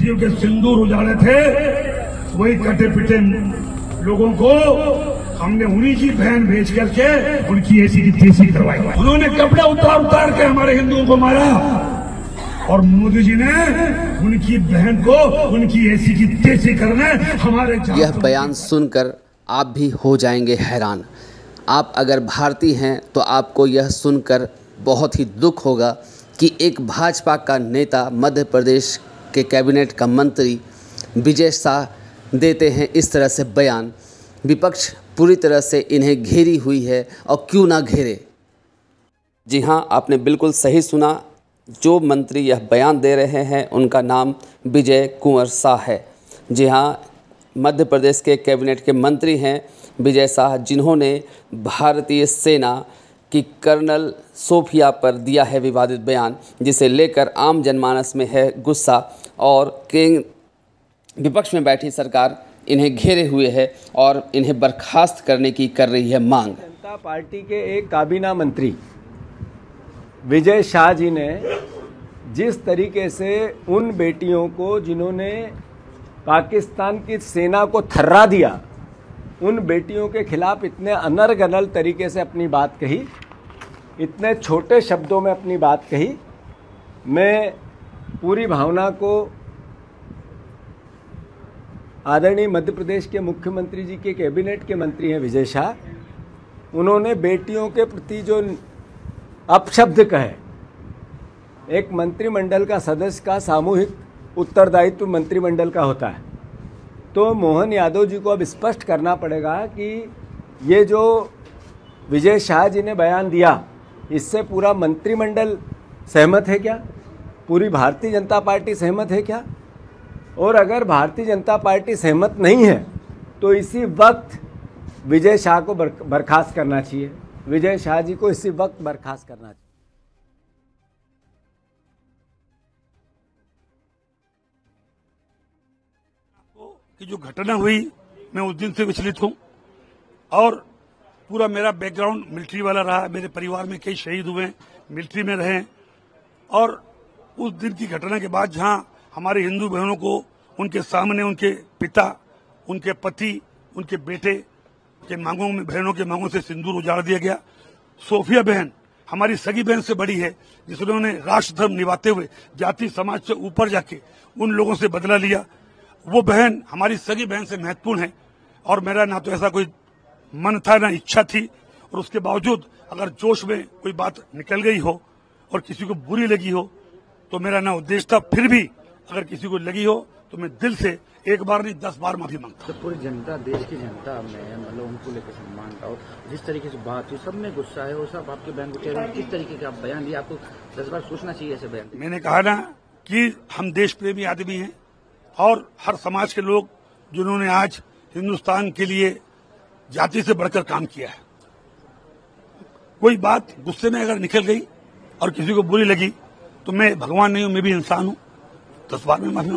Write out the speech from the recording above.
बेटियों के सिंदूर उजाड़े थे, वही कटे पिटे लोगों को हमने उन्हीं की बहन भेज करके उनकी ऐसी की तैसी करवाई। उन्होंने कपड़े उतार उतार के हमारे हिंदुओं को मारा और मोदी जी ने उनकी बहन को उनकी ऐसी की तैसी करने हमारे। यह बयान सुनकर आप भी हो जाएंगे हैरान। आप अगर भारतीय हैं तो आपको यह सुनकर बहुत ही दुख होगा कि एक भाजपा का नेता मध्य प्रदेश के कैबिनेट का मंत्री विजय शाह देते हैं इस तरह से बयान। विपक्ष पूरी तरह से इन्हें घेरी हुई है और क्यों ना घेरे। जी हाँ, आपने बिल्कुल सही सुना। जो मंत्री यह बयान दे रहे हैं उनका नाम विजय कुंवर शाह है। जी हाँ, मध्य प्रदेश के कैबिनेट के मंत्री हैं विजय शाह, जिन्होंने भारतीय सेना की कर्नल सोफिया पर दिया है विवादित बयान, जिसे लेकर आम जनमानस में है गुस्सा और विपक्ष में बैठी सरकार इन्हें घेरे हुए है और इन्हें बर्खास्त करने की कर रही है मांग। जनता पार्टी के एक काबीना मंत्री विजय शाह जी ने जिस तरीके से उन बेटियों को जिन्होंने पाकिस्तान की सेना को थर्रा दिया, उन बेटियों के खिलाफ इतने अनर्गल तरीके से अपनी बात कही, इतने छोटे शब्दों में अपनी बात कही, मैं पूरी भावना को आदरणीय मध्य प्रदेश के मुख्यमंत्री जी के कैबिनेट के मंत्री हैं विजय शाह, उन्होंने बेटियों के प्रति जो अपशब्द कहे, एक मंत्रिमंडल का सदस्य का सामूहिक उत्तरदायित्व मंत्रिमंडल का होता है, तो मोहन यादव जी को अब स्पष्ट करना पड़ेगा कि ये जो विजय शाह जी ने बयान दिया, इससे पूरा मंत्रिमंडल सहमत है क्या? पूरी भारतीय जनता पार्टी सहमत है क्या? और अगर भारतीय जनता पार्टी सहमत नहीं है तो इसी वक्त विजय शाह को बर्खास्त करना चाहिए। विजय शाह जी को इसी वक्त बर्खास्त करना चाहिए। कि जो घटना हुई, मैं उस दिन से विचलित हूं और पूरा मेरा बैकग्राउंड मिलिट्री वाला रहा। मेरे परिवार में कई शहीद हुए, मिलिट्री में रहे और उस दिन की घटना के बाद जहां हमारे हिंदू बहनों को उनके सामने उनके पिता, उनके पति, उनके बेटे के मांगों में, बहनों के मांगों से सिंदूर उजाड़ दिया गया। सोफिया बहन हमारी सगी बहन से बड़ी है, जिन्होंने राष्ट्र धर्म निभाते हुए जाति समाज से ऊपर जाके उन लोगों से बदला लिया। वो बहन हमारी सगी बहन से महत्वपूर्ण है और मेरा ना तो ऐसा कोई मन था ना इच्छा थी, और उसके बावजूद अगर जोश में कोई बात निकल गई हो और किसी को बुरी लगी हो तो मेरा ना उद्देश्य था। फिर भी अगर किसी को लगी हो तो मैं दिल से एक बार नहीं 10 बार माफी मांगता। तो पूरी जनता, देश की जनता में मतलब उनको लेकर सम्मान का और जिस तरीके से बात हुई, सब में गुस्सा है और सब आपके बहन को चेहरे किस तरीके का बयान दिया, आपको 10 बार सोचना चाहिए ऐसे बयान। मैंने कहा ना कि हम देश प्रेमी आदमी हैं और हर समाज के लोग जिन्होंने आज हिंदुस्तान के लिए जाति से बढ़कर काम किया है। कोई बात गुस्से में अगर निकल गई और किसी को बुरी लगी तो मैं भगवान नहीं हूं, मैं भी इंसान हूं, 10 बार में माफी